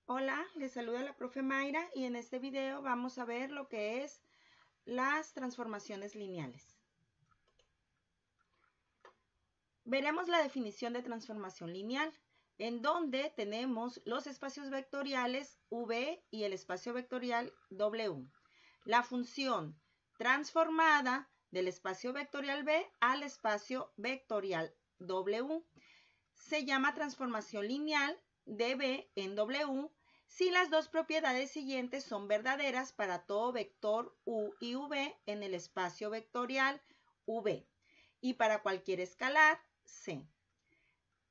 Hola, les saluda la profe Mayra y en este video vamos a ver lo que es las transformaciones lineales. Veremos la definición de transformación lineal, en donde tenemos los espacios vectoriales V y el espacio vectorial W. La función transformada del espacio vectorial V al espacio vectorial W se llama transformación lineal de V en W si las dos propiedades siguientes son verdaderas para todo vector U y V en el espacio vectorial V y para cualquier escalar C.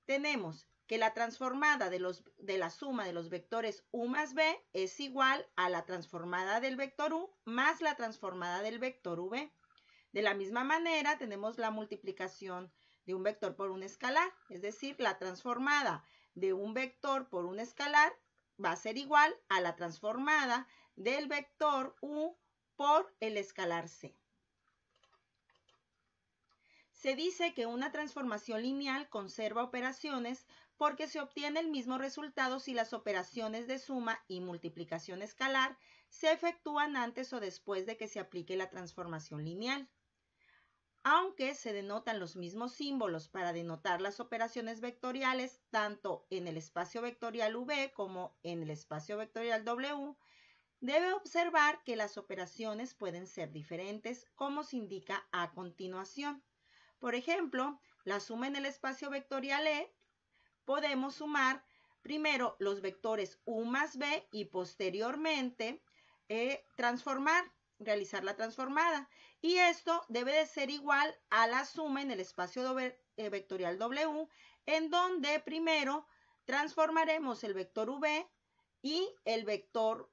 Tenemos que la transformada de la suma de los vectores U más V es igual a la transformada del vector U más la transformada del vector V. De la misma manera, tenemos la multiplicación de un vector por un escalar, es decir, la transformada de un vector por un escalar va a ser igual a la transformada del vector U por el escalar C. Se dice que una transformación lineal conserva operaciones porque se obtiene el mismo resultado si las operaciones de suma y multiplicación escalar se efectúan antes o después de que se aplique la transformación lineal. Aunque se denotan los mismos símbolos para denotar las operaciones vectoriales tanto en el espacio vectorial V como en el espacio vectorial W, debe observar que las operaciones pueden ser diferentes, como se indica a continuación. Por ejemplo, la suma en el espacio vectorial E, podemos sumar primero los vectores U más V y posteriormente realizar la transformada. Y esto debe de ser igual a la suma en el espacio vectorial W, en donde primero transformaremos el vector V y el vector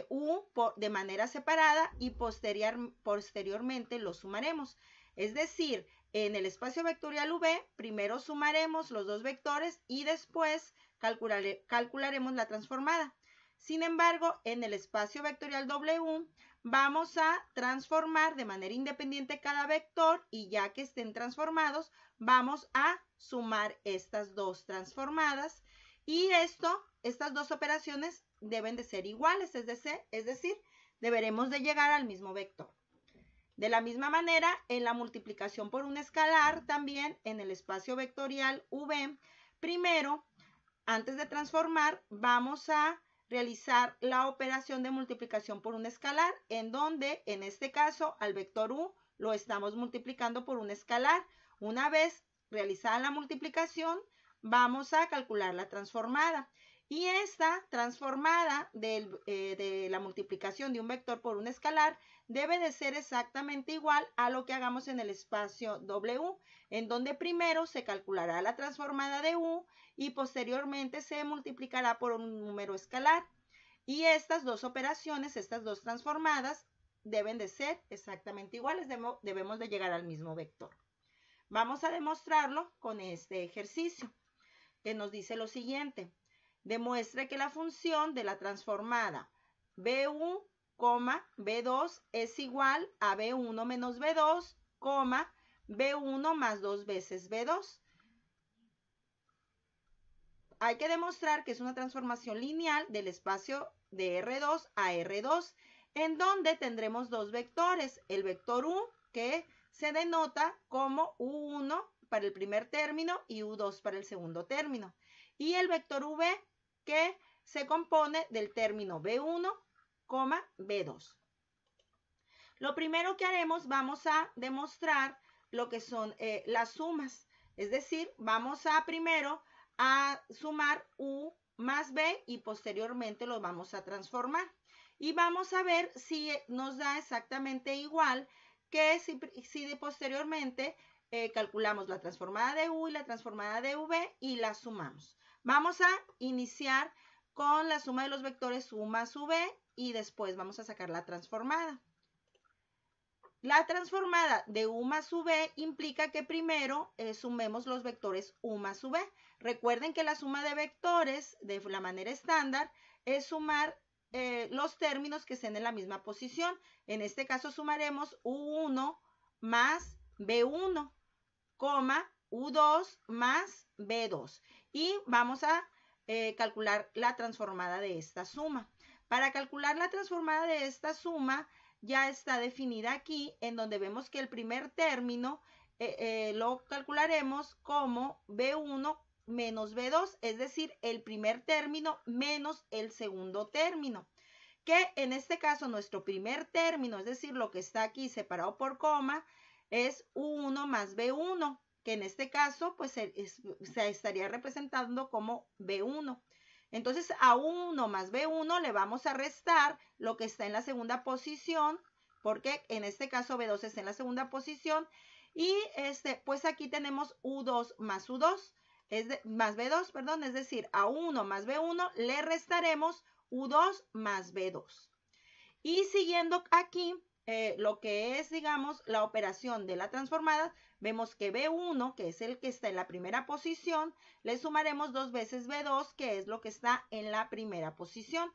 U de manera separada y posteriormente lo sumaremos. Es decir, en el espacio vectorial V, primero sumaremos los dos vectores y después calcularemos la transformada. Sin embargo, en el espacio vectorial W, vamos a transformar de manera independiente cada vector y ya que estén transformados, vamos a sumar estas dos transformadas y estas dos operaciones deben de ser iguales, es decir, deberemos de llegar al mismo vector. De la misma manera, en la multiplicación por un escalar, también en el espacio vectorial V, primero, antes de transformar, vamos a realizar la operación de multiplicación por un escalar, en donde, en este caso, al vector U lo estamos multiplicando por un escalar. Una vez realizada la multiplicación, vamos a calcular la transformada. Y esta transformada de la multiplicación de un vector por un escalar debe de ser exactamente igual a lo que hagamos en el espacio W, en donde primero se calculará la transformada de U y posteriormente se multiplicará por un número escalar. Y estas dos operaciones, estas dos transformadas, deben de ser exactamente iguales, debemos de llegar al mismo vector. Vamos a demostrarlo con este ejercicio, que nos dice lo siguiente. Demuestre que la función de la transformada B1, B2 es igual a B1 menos B2, B1 más 2 veces B2. Hay que demostrar que es una transformación lineal del espacio de R2 a R2, en donde tendremos dos vectores, el vector U, que se denota como U1 para el primer término y U2 para el segundo término, y el vector V, que se compone del término B1, B2. Lo primero que haremos, vamos a demostrar lo que son las sumas, es decir, vamos a primero a sumar U más B y posteriormente lo vamos a transformar. Y vamos a ver si nos da exactamente igual que si posteriormente calculamos la transformada de U y la transformada de V y la sumamos. Vamos a iniciar con la suma de los vectores U más V y después vamos a sacar la transformada. La transformada de U más V implica que primero sumemos los vectores U más V. Recuerden que la suma de vectores de la manera estándar es sumar los términos que estén en la misma posición. En este caso sumaremos U1 más B1, U2 más B2. Y vamos a calcular la transformada de esta suma. Para calcular la transformada de esta suma ya está definida aquí, en donde vemos que el primer término lo calcularemos como B1 menos B2, es decir, el primer término menos el segundo término, que en este caso nuestro primer término, es decir, lo que está aquí separado por coma, es U1 más B1, que en este caso pues se estaría representando como B1. Entonces a 1 más B1 le vamos a restar lo que está en la segunda posición, porque en este caso B2 está en la segunda posición, y pues aquí tenemos U2 más U2, más B2, perdón, es decir, a 1 más B1 le restaremos U2 más B2. Y siguiendo aquí, lo que es, digamos, la operación de la transformada, vemos que B1, que es el que está en la primera posición, le sumaremos 2 veces B2, que es lo que está en la primera posición,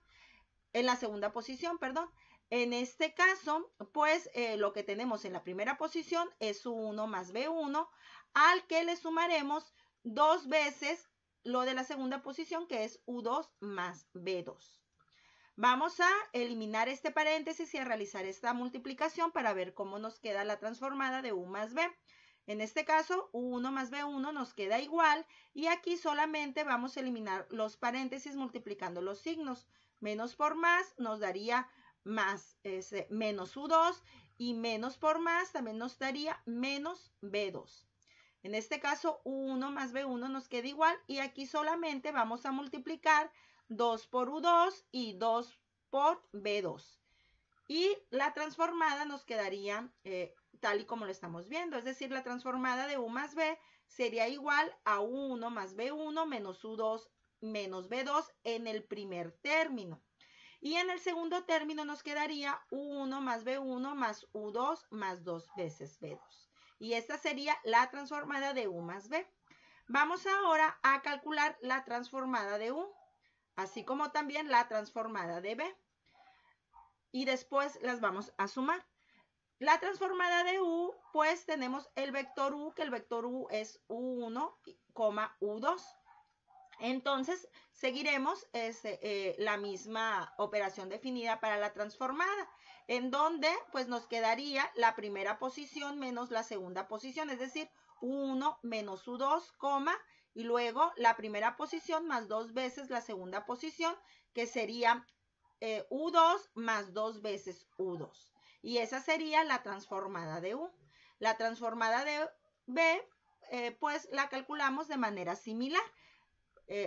en la segunda posición, perdón. En este caso, pues lo que tenemos en la primera posición es U1 más B1, al que le sumaremos 2 veces lo de la segunda posición, que es U2 más B2. Vamos a eliminar este paréntesis y a realizar esta multiplicación para ver cómo nos queda la transformada de U más B. En este caso, U1 más B1 nos queda igual y aquí solamente vamos a eliminar los paréntesis multiplicando los signos. Menos por más nos daría más menos U2 y menos por más también nos daría menos B2. En este caso, U1 más B1 nos queda igual y aquí solamente vamos a multiplicar 2 por U2 y 2 por B2. Y la transformada nos quedaría tal y como lo estamos viendo. Es decir, la transformada de U más B sería igual a U1 más B1 menos U2 menos B2 en el primer término. Y en el segundo término nos quedaría U1 más B1 más U2 más 2 veces B2. Y esta sería la transformada de U más B. Vamos ahora a calcular la transformada de U, así como también la transformada de B. Y después las vamos a sumar. La transformada de U, pues tenemos el vector U, que el vector U es U1, U2. Entonces, seguiremos la misma operación definida para la transformada, en donde pues nos quedaría la primera posición menos la segunda posición, es decir, U1 menos U2, y luego la primera posición más 2 veces la segunda posición, que sería U2 más 2 veces U2. Y esa sería la transformada de U. La transformada de B, pues la calculamos de manera similar.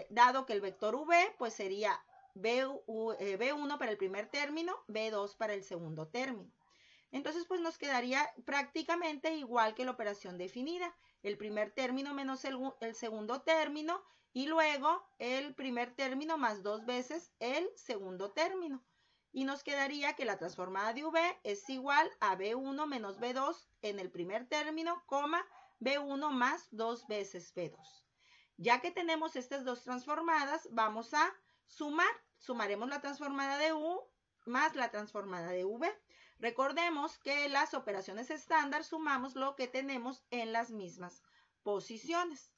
Dado que el vector V pues sería B1 para el primer término, B2 para el segundo término. Entonces pues nos quedaría prácticamente igual que la operación definida. El primer término menos el segundo término y luego el primer término más 2 veces el segundo término. Y nos quedaría que la transformada de V es igual a B1 menos B2 en el primer término, B1 más 2 veces B2. Ya que tenemos estas dos transformadas, vamos a sumar. Sumaremos la transformada de U más la transformada de V. Recordemos que las operaciones estándar sumamos lo que tenemos en las mismas posiciones.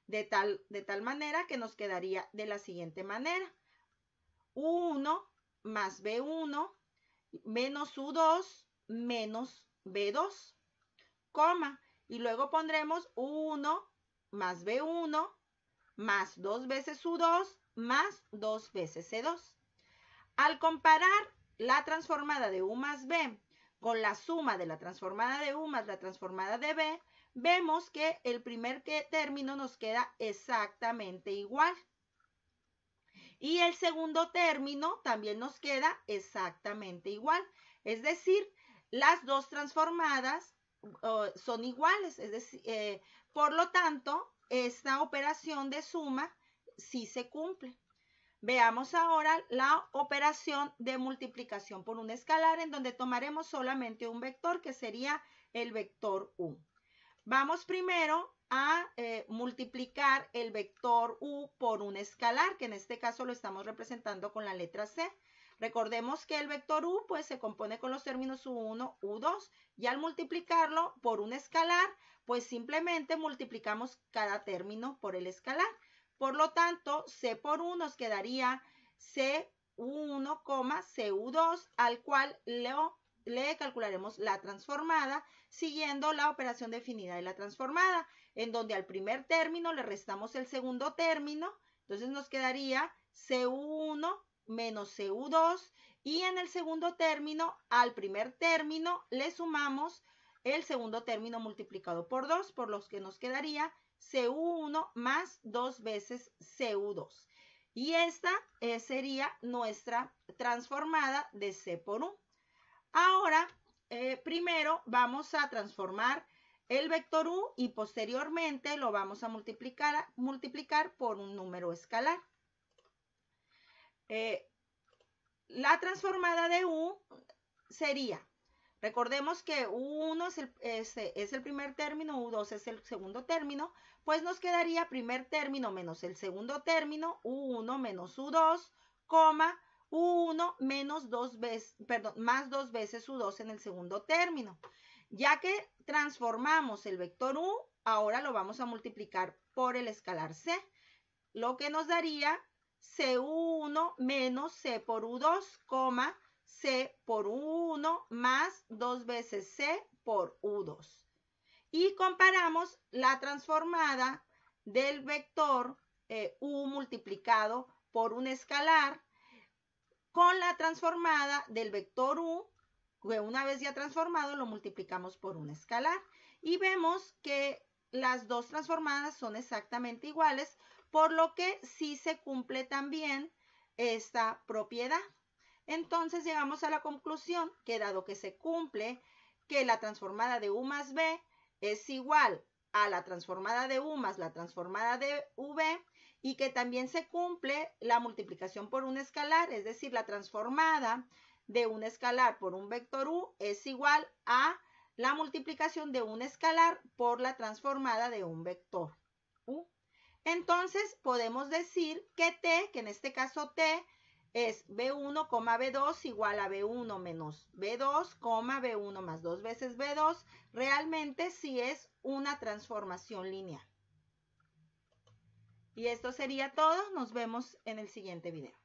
De tal manera que nos quedaría de la siguiente manera. U1 más B1 menos U2 menos B2, y luego pondremos U1 más B1 más 2 veces U2 más 2 veces C2. Al comparar la transformada de U más B con la suma de la transformada de U más la transformada de B, vemos que el primer término nos queda exactamente igual. Y el segundo término también nos queda exactamente igual. Es decir, las dos transformadas son iguales. Es decir, por lo tanto, esta operación de suma sí se cumple. Veamos ahora la operación de multiplicación por un escalar, en donde tomaremos solamente un vector, que sería el vector U. Vamos primero a multiplicar el vector U por un escalar, que en este caso lo estamos representando con la letra C. Recordemos que el vector U pues se compone con los términos U1, U2, y al multiplicarlo por un escalar, pues simplemente multiplicamos cada término por el escalar. Por lo tanto, C por U nos quedaría CU1, CU2, al cual le calcularemos la transformada siguiendo la operación definida de la transformada, en donde al primer término le restamos el segundo término, entonces nos quedaría CU1 menos CU2, y en el segundo término, al primer término, le sumamos el segundo término multiplicado por 2, por lo que nos quedaría CU1 más 2 veces CU2. Y esta sería nuestra transformada de C por U. Ahora, primero vamos a transformar el vector U y posteriormente lo vamos a multiplicar por un número escalar. La transformada de U sería, recordemos que U1 es el primer término, U2 es el segundo término, pues nos quedaría primer término menos el segundo término, U1 menos U2, U1 menos más 2 veces U2 en el segundo término. Ya que transformamos el vector U, ahora lo vamos a multiplicar por el escalar C, lo que nos daría CU1 menos C por U2, C por U1 más 2 veces C por U2. Y comparamos la transformada del vector U multiplicado por un escalar con la transformada del vector U, que una vez ya transformado lo multiplicamos por un escalar. Y vemos que las dos transformadas son exactamente iguales, por lo que sí se cumple también esta propiedad. Entonces llegamos a la conclusión que dado que se cumple que la transformada de U más B es igual a la transformada de U más la transformada de V, y que también se cumple la multiplicación por un escalar, es decir, la transformada de un escalar por un vector U es igual a la multiplicación de un escalar por la transformada de un vector U. Entonces podemos decir que T, que en este caso T es B1, B2 igual a B1 menos B2, B1 más 2 veces B2, realmente sí es una transformación lineal. Y esto sería todo. Nos vemos en el siguiente video.